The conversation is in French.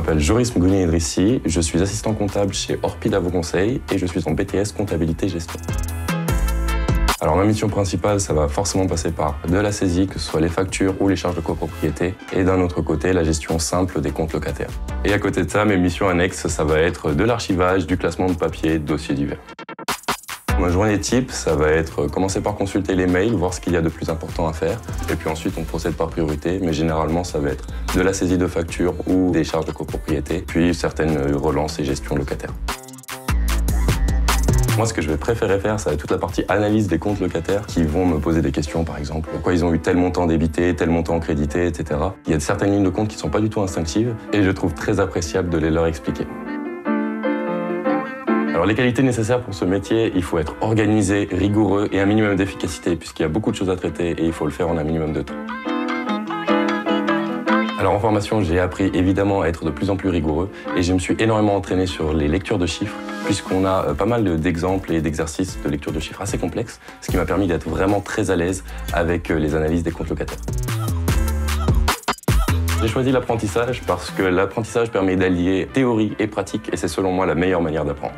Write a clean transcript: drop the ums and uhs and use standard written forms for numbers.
m'appelle Joris Mgouni Idrissi, je suis assistant comptable chez Orpid à vos conseils et je suis en BTS Comptabilité Gestion. Alors ma mission principale, ça va forcément passer par de la saisie, que ce soit les factures ou les charges de copropriété, et d'un autre côté, la gestion simple des comptes locataires. Et à côté de ça, mes missions annexes, ça va être de l'archivage, du classement de papier, de dossiers divers. Ma journée type, ça va être commencer par consulter les mails, voir ce qu'il y a de plus important à faire, et puis ensuite on procède par priorité, mais généralement ça va être de la saisie de factures ou des charges de copropriété, puis certaines relances et gestion locataire. Moi, ce que je vais préférer faire, ça va être toute la partie analyse des comptes locataires qui vont me poser des questions, par exemple, pourquoi ils ont eu tel montant débité, tel montant crédité, etc. Il y a certaines lignes de compte qui ne sont pas du tout instinctives et je trouve très appréciable de les leur expliquer. Alors, les qualités nécessaires pour ce métier, il faut être organisé, rigoureux et un minimum d'efficacité, puisqu'il y a beaucoup de choses à traiter et il faut le faire en un minimum de temps. Alors en formation, j'ai appris évidemment à être de plus en plus rigoureux et je me suis énormément entraîné sur les lectures de chiffres puisqu'on a pas mal d'exemples et d'exercices de lecture de chiffres assez complexes, ce qui m'a permis d'être vraiment très à l'aise avec les analyses des comptes locataires. J'ai choisi l'apprentissage parce que l'apprentissage permet d'allier théorie et pratique et c'est selon moi la meilleure manière d'apprendre.